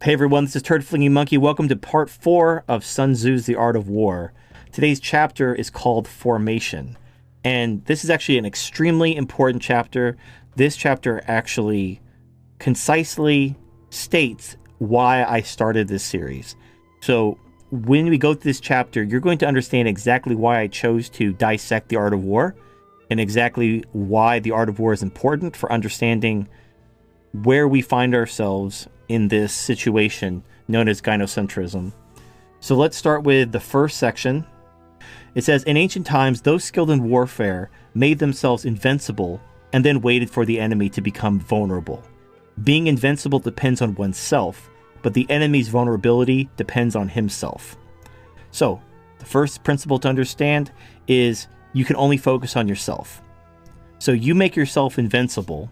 Hey everyone, this is Turd Flinging Monkey. Welcome to part 4 of Sun Tzu's The Art of War. Today's chapter is called Formation. And this is actually an extremely important chapter. This chapter actually concisely states why I started this series. So when we go through this chapter, you're going to understand exactly why I chose to dissect the art of war and exactly why the art of war is important for understanding where we find ourselves in this situation known as gynocentrism. So let's start with the first section. It says, in ancient times, those skilled in warfare made themselves invincible and then waited for the enemy to become vulnerable. Being invincible depends on oneself, but the enemy's vulnerability depends on himself. So the first principle to understand is you can only focus on yourself. So you make yourself invincible,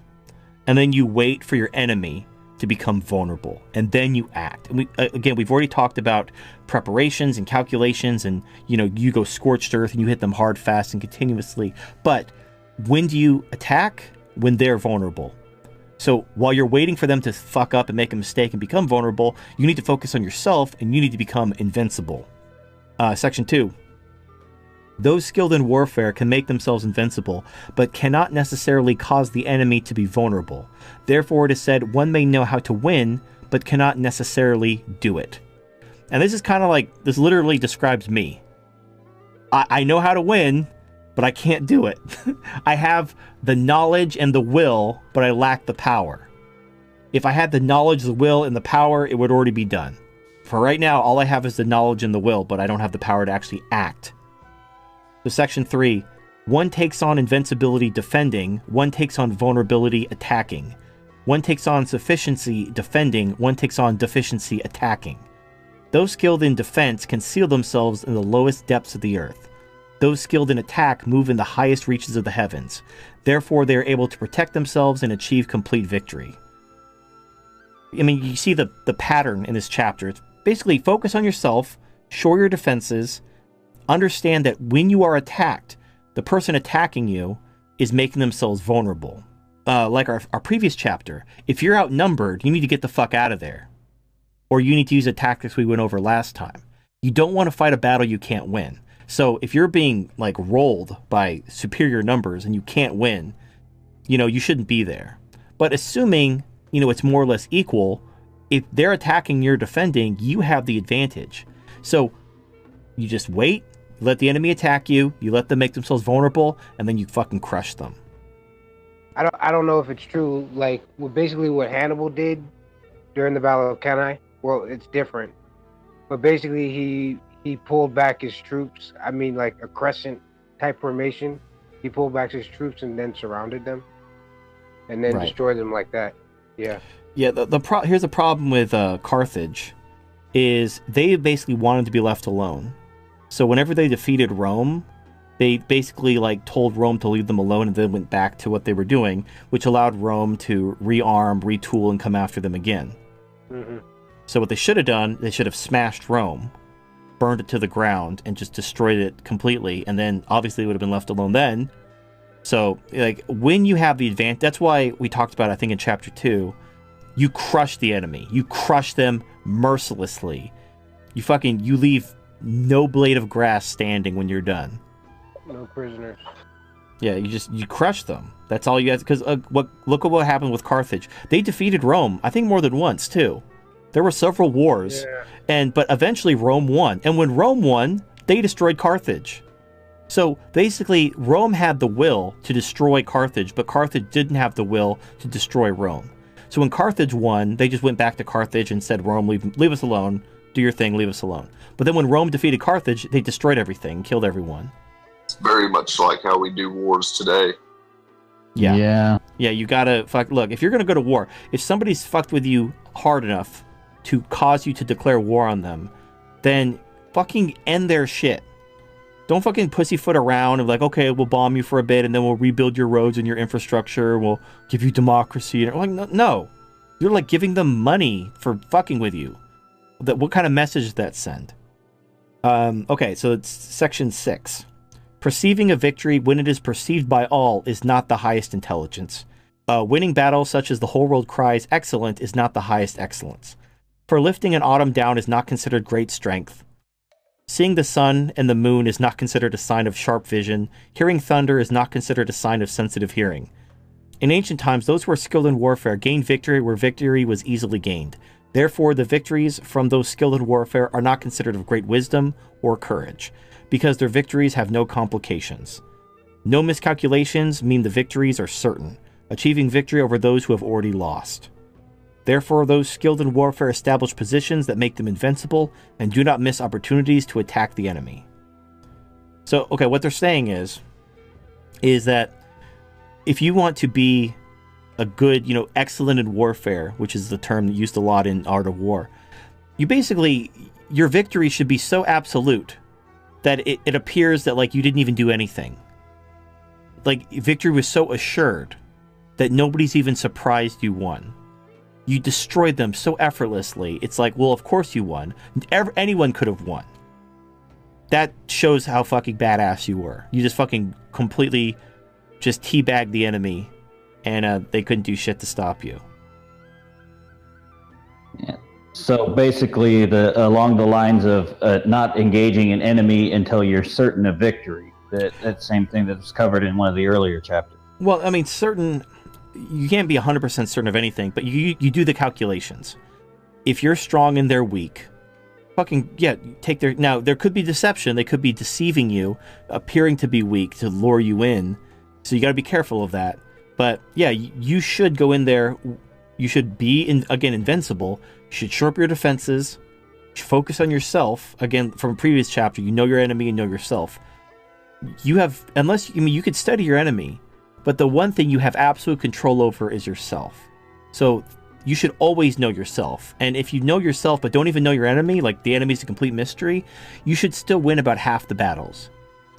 and then you wait for your enemy to become vulnerable, and then you act. And we've already talked about preparations and calculations, and you go scorched earth and you hit them hard, fast, and continuously. But when do you attack? When they're vulnerable. So while you're waiting for them to fuck up and make a mistake and become vulnerable, you need to focus on yourself and you need to become invincible. Section 2. Those skilled in warfare can make themselves invincible, but cannot necessarily cause the enemy to be vulnerable. Therefore, it is said, one may know how to win, but cannot necessarily do it. And this is kind of like, this literally describes me. I know how to win, but I can't do it. I have the knowledge and the will, but I lack the power. If I had the knowledge, the will, and the power, it would already be done. For right now, all I have is the knowledge and the will, but I don't have the power to actually act. So section 3, one takes on invincibility defending, one takes on vulnerability attacking. One takes on sufficiency defending, one takes on deficiency attacking. Those skilled in defense conceal themselves in the lowest depths of the earth. Those skilled in attack move in the highest reaches of the heavens. Therefore, they are able to protect themselves and achieve complete victory. I mean, you see the pattern in this chapter. It's basically focus on yourself, shore your defenses, understand that when you are attacked, the person attacking you is making themselves vulnerable. Like our previous chapter, if you're outnumbered, you need to get the fuck out of there. Or you need to use the tactics we went over last time. You don't want to fight a battle you can't win. So if you're being rolled by superior numbers and you can't win, you shouldn't be there. But assuming, it's more or less equal, if they're attacking, you're defending, you have the advantage. So you just wait. Let the enemy attack you, you let them make themselves vulnerable, and then you fucking crush them. I don't know if it's true, basically what Hannibal did during the Battle of Cannae. Well, it's different. But basically he pulled back his troops. I mean, like a crescent type formation. He pulled back his troops and then surrounded them. And then destroyed them like that. Yeah. Yeah, here's the problem with Carthage, is they basically wanted to be left alone. So whenever they defeated Rome, they basically told Rome to leave them alone and then went back to what they were doing, which allowed Rome to rearm, retool, and come after them again. Mm-hmm. So what they should have done, they should have smashed Rome, burned it to the ground, and just destroyed it completely, and then obviously it would have been left alone then. So when you have the advantage, that's why we talked about, I think in chapter 2, you crush the enemy. You crush them mercilessly. You leave no blade of grass standing when you're done. No prisoners. Yeah, you crush them. That's all you have. Because look at what happened with Carthage. They defeated Rome, I think more than once too. There were several wars, but eventually Rome won. And when Rome won, they destroyed Carthage. So basically, Rome had the will to destroy Carthage, but Carthage didn't have the will to destroy Rome. So when Carthage won, they just went back to Carthage and said, Rome, leave us alone. Do your thing, leave us alone. But then when Rome defeated Carthage, they destroyed everything, killed everyone. It's very much like how we do wars today. Yeah, you gotta look, if you're gonna go to war, if somebody's fucked with you hard enough to cause you to declare war on them, then fucking end their shit. Don't fucking pussyfoot around and okay, we'll bomb you for a bit and then we'll rebuild your roads and your infrastructure, we'll give you democracy. No. You're giving them money for fucking with you. What kind of message does that send? Okay, so it's section 6. Perceiving a victory when it is perceived by all is not the highest intelligence. Winning battles such as the whole world cries excellent is not the highest excellence. For lifting an autumn down is not considered great strength. Seeing the sun and the moon is not considered a sign of sharp vision. Hearing thunder is not considered a sign of sensitive hearing. In ancient times, those who were skilled in warfare gained victory where victory was easily gained. Therefore, the victories from those skilled in warfare are not considered of great wisdom or courage, because their victories have no complications. No miscalculations mean the victories are certain, achieving victory over those who have already lost. Therefore, those skilled in warfare establish positions that make them invincible and do not miss opportunities to attack the enemy. So, okay, what they're saying is that if you want to be a good, excellent in warfare, which is the term used a lot in Art of War, your victory should be so absolute that it appears that, like, you didn't even do anything. Like, victory was so assured that nobody's even surprised you won. You destroyed them so effortlessly. It's like, well, of course you won. Anyone could have won. That shows how fucking badass you were. You just fucking completely just teabagged the enemy, and they couldn't do shit to stop you. Yeah. So basically, along the lines of not engaging an enemy until you're certain of victory. That same thing that was covered in one of the earlier chapters. Well, I mean, you can't be 100% certain of anything, but you do the calculations. If you're strong and they're weak, take their... Now, there could be deception. They could be deceiving you, appearing to be weak to lure you in. So you got to be careful of that. But yeah, you should go in there. You should be, again, invincible. You should shore up your defenses. You should focus on yourself. Again, from a previous chapter, you know your enemy and know yourself. You could study your enemy, but the one thing you have absolute control over is yourself. So you should always know yourself. And if you know yourself but don't even know your enemy, like the enemy's a complete mystery, you should still win about half the battles.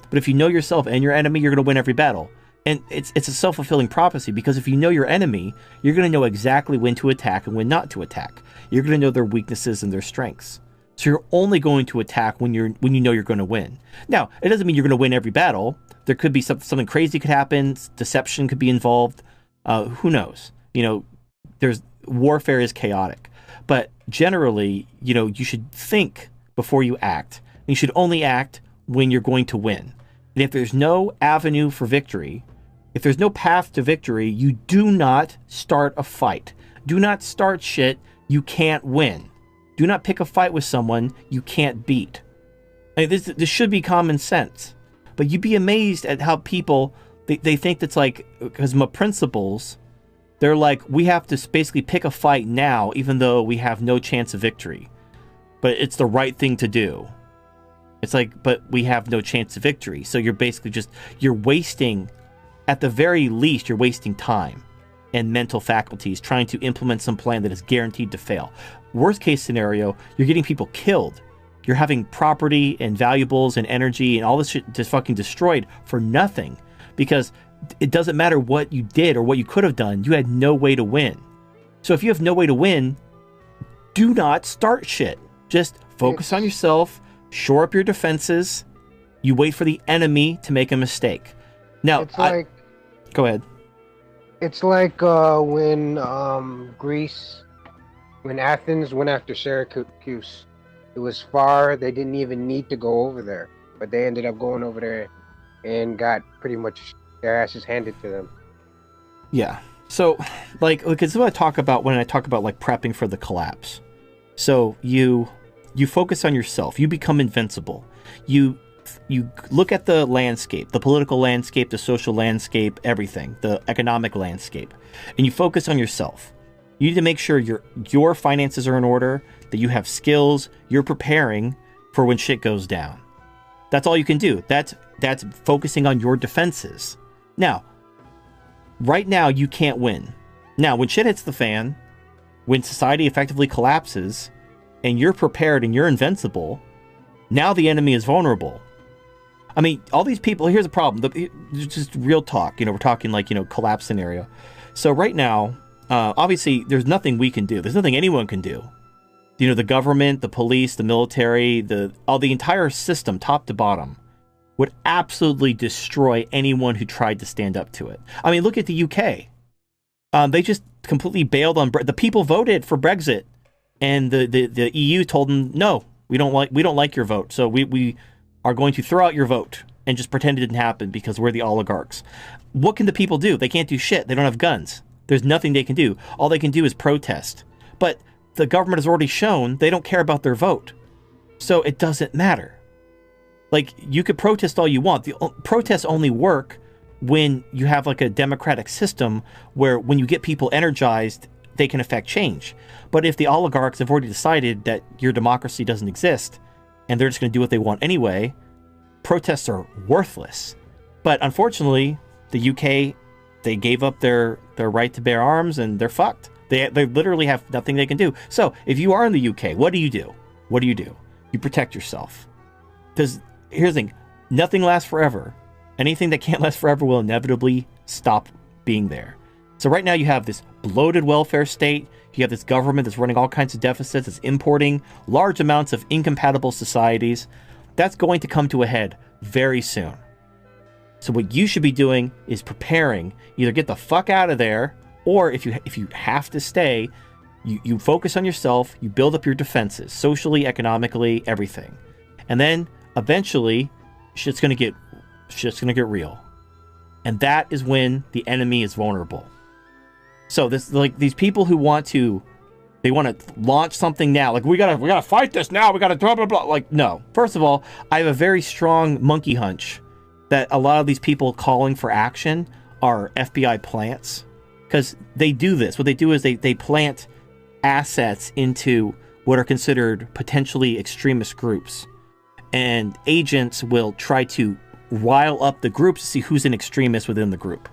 But if you know yourself and your enemy, you're going to win every battle. And it's a self-fulfilling prophecy, because if you know your enemy, you're going to know exactly when to attack and when not to attack. You're going to know their weaknesses and their strengths. So you're only going to attack when you know you're going to win. Now, it doesn't mean you're going to win every battle. There could be something crazy could happen. Deception could be involved. Who knows? Warfare is chaotic. But generally, you should think before you act. You should only act when you're going to win. And if there's no avenue for victory, if there's no path to victory, you do not start a fight. Do not start shit you can't win. Do not pick a fight with someone you can't beat. I mean, this should be common sense. But you'd be amazed at how people, they think that's like, because my principles, they're like, we have to basically pick a fight now, even though we have no chance of victory. But it's the right thing to do. It's like, but we have no chance of victory. So you're basically you're wasting, at the very least, you're wasting time and mental faculties trying to implement some plan that is guaranteed to fail. Worst case scenario, you're getting people killed. You're having property and valuables and energy and all this shit just fucking destroyed for nothing, because it doesn't matter what you did or what you could have done. You had no way to win. So if you have no way to win, do not start shit. Just focus on yourself, shore up your defenses. You wait for the enemy to make a mistake. Now, go ahead. It's like when Athens went after Syracuse. It was far. They didn't even need to go over there, but they ended up going over there and got pretty much their asses handed to them. Yeah. So, it's what I talk about when I talk about like prepping for the collapse. So you focus on yourself. You become invincible. You look at the landscape, the political landscape, the social landscape, everything, the economic landscape, and you focus on yourself. You need to make sure your finances are in order, that you have skills, you're preparing for when shit goes down. That's all you can do. That's focusing on your defenses. Now, right now, you can't win. Now, when shit hits the fan, when society effectively collapses, and you're prepared and you're invincible, now the enemy is vulnerable. I mean, all these people, here's the problem. Just real talk. We're talking like, collapse scenario. So right now, obviously, there's nothing we can do. There's nothing anyone can do. The government, the police, the military, the entire system, top to bottom, would absolutely destroy anyone who tried to stand up to it. I mean, look at the UK. They just completely bailed on... The people voted for Brexit. And the EU told them, no, we don't like your vote. So we are going to throw out your vote and just pretend it didn't happen because we're the oligarchs. What can the people do? They can't do shit. They don't have guns. There's nothing they can do. All they can do is protest. But the government has already shown they don't care about their vote. So it doesn't matter. Like, you could protest all you want. The protests only work when you have like a democratic system where when you get people energized, they can affect change. But if the oligarchs have already decided that your democracy doesn't exist and they're just going to do what they want anyway, protests are worthless. But unfortunately, the UK, they gave up their right to bear arms and they're fucked. They literally have nothing they can do. So if you are in the UK, what do you do? What do? You protect yourself. Here's the thing, nothing lasts forever. Anything that can't last forever will inevitably stop being there. So right now you have this bloated welfare state. You have this government that's running all kinds of deficits. It's importing large amounts of incompatible societies. That's going to come to a head very soon. So what you should be doing is preparing. Either get the fuck out of there, or if you have to stay, you focus on yourself. You build up your defenses, socially, economically, everything, and then eventually, shit's gonna get real, and that is when the enemy is vulnerable. So these people who want to launch something now, like we gotta fight this now, we gotta blah blah blah. Like, no. First of all, I have a very strong monkey hunch that a lot of these people calling for action are FBI plants, because they do this. What they do is they plant assets into what are considered potentially extremist groups, and agents will try to rile up the groups to see who's an extremist within the group.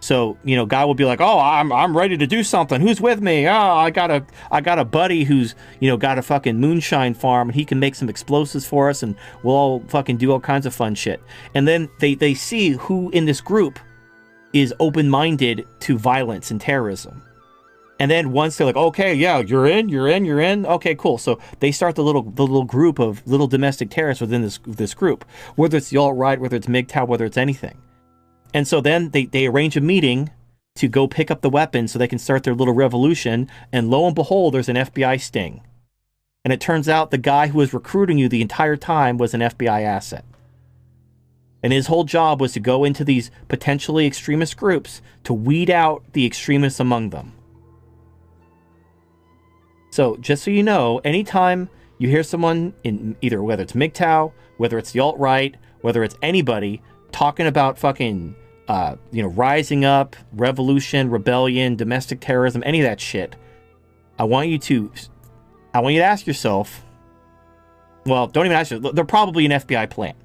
So, guy will be like, "Oh, I'm ready to do something. Who's with me? Oh, I got a buddy who's, got a fucking moonshine farm and he can make some explosives for us and we'll all fucking do all kinds of fun shit." And then they see who in this group is open-minded to violence and terrorism. And then once they're like, "Okay, yeah, you're in. Okay, cool." So they start the little group of little domestic terrorists within this group, whether it's the alt-right, whether it's MGTOW, whether it's anything. And so then they arrange a meeting to go pick up the weapons so they can start their little revolution. And lo and behold, there's an FBI sting. And it turns out the guy who was recruiting you the entire time was an FBI asset. And his whole job was to go into these potentially extremist groups to weed out the extremists among them. So just so you know, anytime you hear someone in either, whether it's MGTOW, whether it's the alt-right, whether it's anybody talking about fucking rising up, revolution, rebellion, domestic terrorism, any of that shit, I want you to ask yourself, well, don't even ask yourself, they're probably an FBI plant.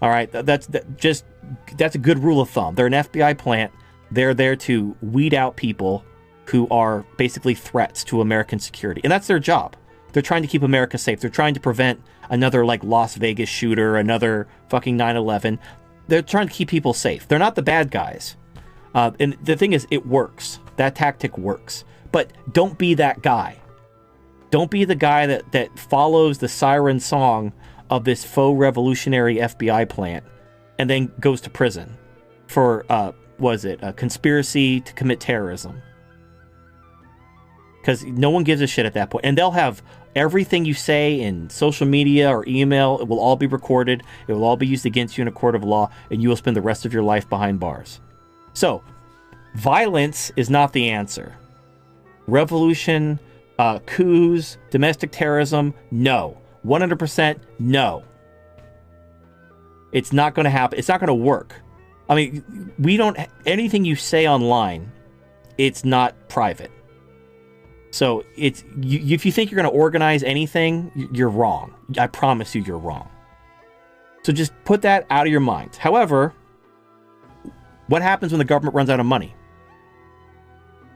All right, that's a good rule of thumb. They're an FBI plant. They're there to weed out people who are basically threats to American security, and that's their job. They're trying to keep America safe. They're trying to prevent another like Las Vegas shooter, another fucking 9/11. They're trying to keep people safe. They're not the bad guys. And the thing is, it works. That tactic works. But don't be that guy. Don't be the guy that follows the siren song of this faux revolutionary FBI plant and then goes to prison for, a conspiracy to commit terrorism. Because no one gives a shit at that point. And they'll have everything you say in social media or email. It will all be recorded. It will all be used against you in a court of law, and you will spend the rest of your life behind bars. So, violence is not the answer. Revolution, coups, domestic terrorism, no. 100% no. It's not going to happen. It's not going to work. I mean, anything you say online, it's not private. So if you think you're going to organize anything, you're wrong. I promise you, you're wrong. So just put that out of your mind. However, what happens when the government runs out of money?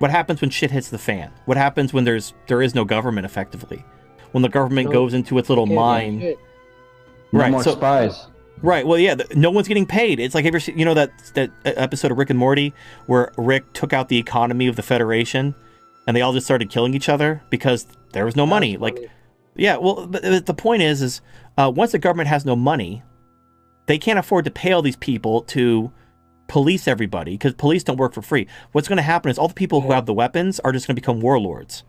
What happens when shit hits the fan? What happens when there is no government effectively? When the government goes into its little mine? No more spies. Right. Well, yeah. No one's getting paid. It's like, have you ever seen, that episode of Rick and Morty where Rick took out the economy of the Federation? And they all just started killing each other because there was no money. Like, yeah, well, but the point is once the government has no money, they can't afford to pay all these people to police everybody because police don't work for free. What's going to happen is all the people who have the weapons are just going to become warlords.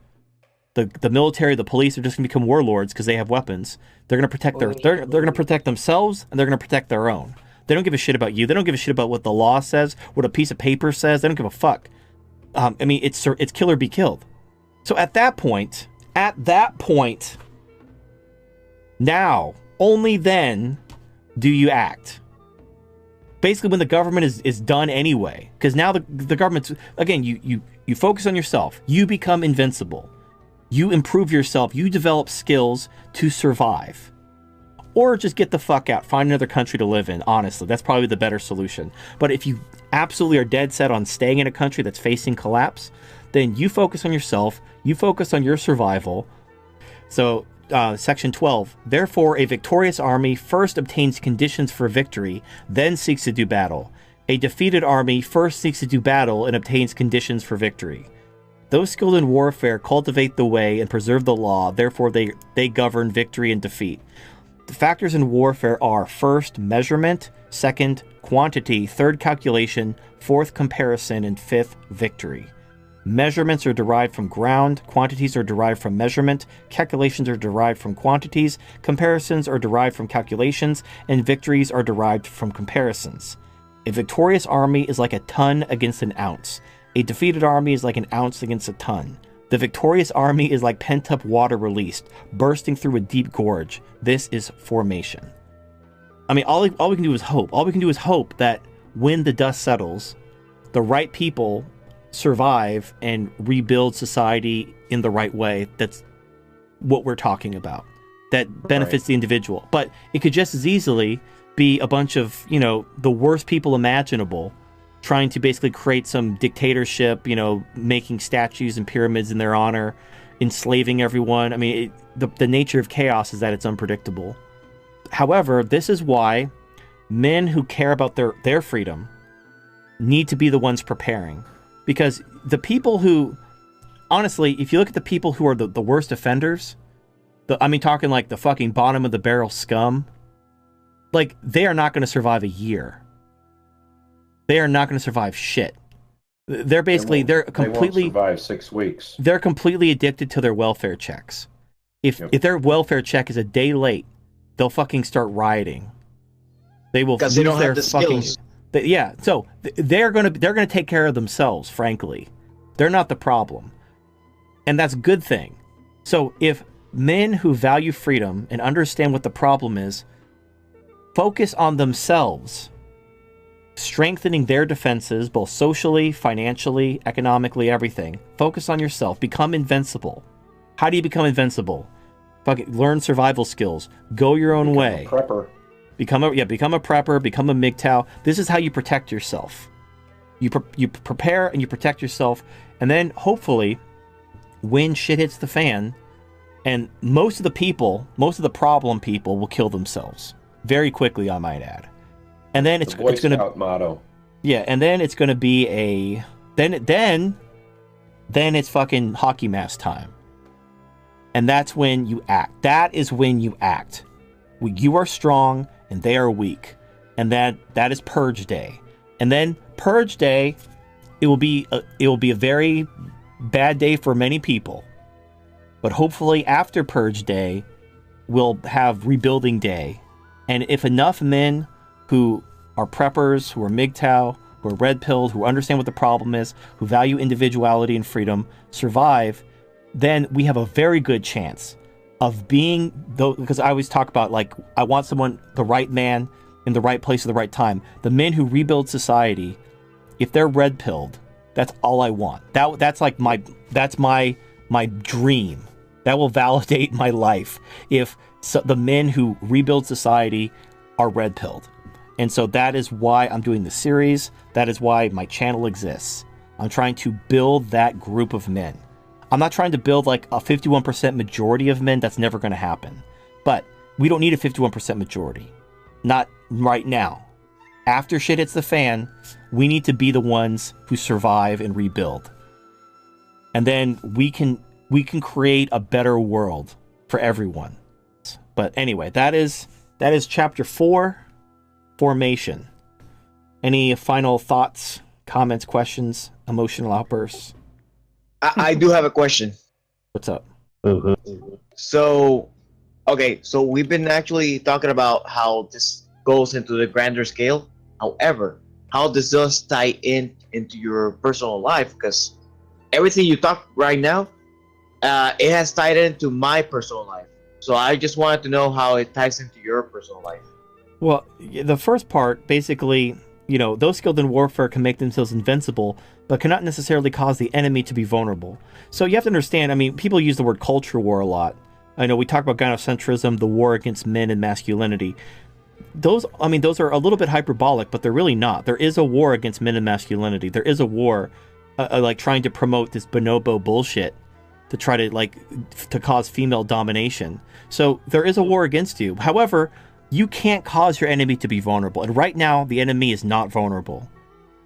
the military, the police are just going to become warlords because they have weapons. They're going to protect they're going to protect themselves, and they're going to protect their own. They don't give a shit about you. They don't give a shit about what the law says, what a piece of paper says. They don't give a fuck. I mean, it's kill or be killed. So at that point, now, only then do you act. Basically, when the government is done anyway, because now the government's, again, you focus on yourself. You become invincible. You improve yourself. You develop skills to survive. Or just get the fuck out. Find another country to live in, honestly. That's probably the better solution. But if you absolutely are dead set on staying in a country that's facing collapse, then you focus on yourself. You focus on your survival. So, Section 12. Therefore, a victorious army first obtains conditions for victory, then seeks to do battle. A defeated army first seeks to do battle and obtains conditions for victory. Those skilled in warfare cultivate the way and preserve the law. Therefore, they govern victory and defeat. The factors in warfare are: first, measurement; second, quantity; third, calculation; fourth, comparison; and fifth, victory. Measurements are derived from ground, quantities are derived from measurement, calculations are derived from quantities, comparisons are derived from calculations, and victories are derived from comparisons. A victorious army is like a ton against an ounce. A defeated army is like an ounce against a ton. The victorious army is like pent-up water released, bursting through a deep gorge. This is formation. I mean, all we can do is hope. All we can do is hope that when the dust settles, the right people survive and rebuild society in the right way. That's what we're talking about. That benefits the individual. But it could just as easily be a bunch of, the worst people imaginable trying to basically create some dictatorship, making statues and pyramids in their honor, enslaving everyone. I mean, the nature of chaos is that it's unpredictable. However, this is why men who care about their freedom need to be the ones preparing. Because the people who, honestly, if you look at the people who are the worst offenders, talking like the fucking bottom of the barrel scum, like, they are not going to survive a year. They are not going to survive shit. They're completely... They won't survive 6 weeks. They're completely addicted to their welfare checks. If their welfare check is a day late, they'll fucking start rioting. They will because they don't have the skills. So they're gonna take care of themselves. Frankly, they're not the problem, and that's a good thing. So if men who value freedom and understand what the problem is focus on themselves, strengthening their defenses, both socially, financially, economically, everything. Focus on yourself. Become invincible. How do you become invincible? Fucking learn survival skills. Go your own way. Become a prepper. Become a prepper. Become a MGTOW. This is how you protect yourself. You prepare and you protect yourself, and then hopefully, when shit hits the fan, and most of the problem people will kill themselves very quickly, I might add. And then it's going to motto. Yeah, and then it's going to be then it's fucking hockey mask time. And that's when you act. That is when you act. You are strong and they are weak. And that is purge day. And then purge day, it will be a very bad day for many people. But hopefully after purge day, we'll have rebuilding day. And if enough men who are preppers, who are MGTOW, who are red-pilled, who understand what the problem is, who value individuality and freedom, survive, then we have a very good chance of being, because I always talk about, like, I want someone, the right man, in the right place at the right time. The men who rebuild society, if they're red-pilled, that's all I want. That's my dream. That will validate my life if the men who rebuild society are red-pilled. And so that is why I'm doing the series. That is why my channel exists. I'm trying to build that group of men. I'm not trying to build like a 51% majority of men. That's never going to happen. But we don't need a 51% majority. Not right now. After shit hits the fan, we need to be the ones who survive and rebuild. And then we can create a better world for everyone. But anyway, that is chapter 4. Formation. Any final thoughts, comments, questions, emotional outbursts? I do have a question. What's up? So, okay, so we've been actually talking about how this goes into the grander scale. However, how does this tie into your personal life? Because everything you talk right now, it has tied into my personal life. So I just wanted to know how it ties into your personal life. Well, the first part, basically, those skilled in warfare can make themselves invincible, but cannot necessarily cause the enemy to be vulnerable. So you have to understand, I mean, people use the word culture war a lot. I know we talk about gynocentrism, the war against men and masculinity. Those are a little bit hyperbolic, but they're really not. There is a war against men and masculinity. There is a war, like trying to promote this bonobo bullshit to try to cause female domination. So there is a war against you. However, you can't cause your enemy to be vulnerable. And right now, the enemy is not vulnerable.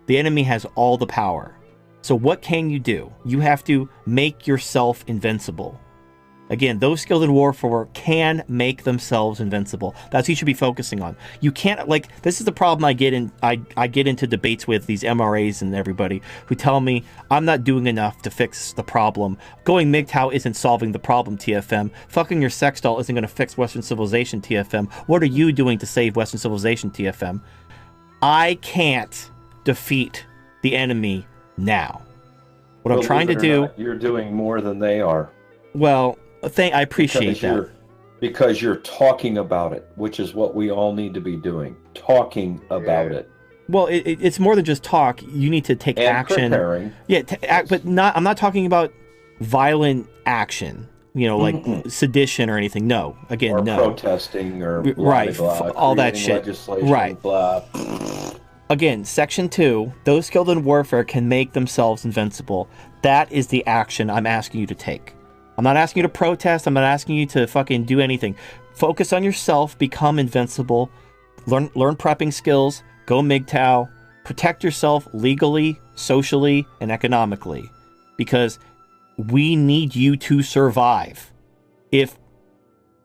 The enemy has all the power. So what can you do? You have to make yourself invincible. Again, those skilled in warfare can make themselves invincible. That's what you should be focusing on. You can't, this is the problem I get into debates with these MRAs and everybody who tell me I'm not doing enough to fix the problem. Going MGTOW isn't solving the problem, TFM. Fucking your sex doll isn't going to fix Western civilization, TFM. What are you doing to save Western civilization, TFM? I can't defeat the enemy now. What I'm trying to do... You're doing more than they are. Well... I appreciate that. Because you're talking about it, which is what we all need to be doing. Talking about it. Well, it's more than just talk. You need to take action. Preparing. Yeah, but not. I'm not talking about violent action. Like sedition or anything. No, again, or no. Protesting or right, all that shit. Right. Blah. Again, Section 2. Those skilled in warfare can make themselves invincible. That is the action I'm asking you to take. I'm not asking you to protest. I'm not asking you to fucking do anything. Focus on yourself. Become invincible. Learn prepping skills. Go MGTOW. Protect yourself legally, socially, and economically. Because we need you to survive. If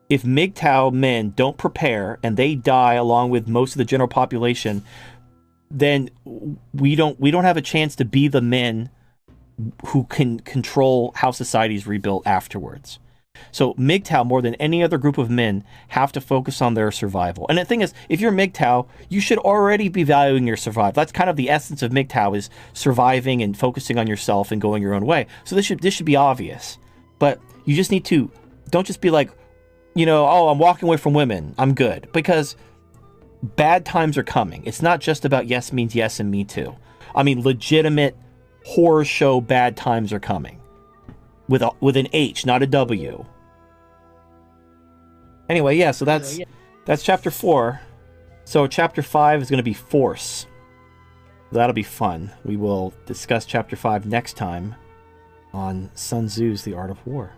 MGTOW men don't prepare and they die along with most of the general population, then we don't have a chance to be the men who can control how society is rebuilt afterwards. So MGTOW, more than any other group of men, have to focus on their survival. And the thing is, if you're MGTOW, you should already be valuing your survival. That's kind of the essence of MGTOW, is surviving and focusing on yourself and going your own way. So this should be obvious. But you just need to, don't just be like, oh, I'm walking away from women, I'm good. Because bad times are coming. It's not just about yes means yes and me too. I mean, legitimate horror show bad times are coming with an H, not a W. Anyway, yeah, so that's chapter 4. So chapter 5 is going to be force. That'll be fun. We will discuss chapter 5 next time on Sun Tzu's The Art of War.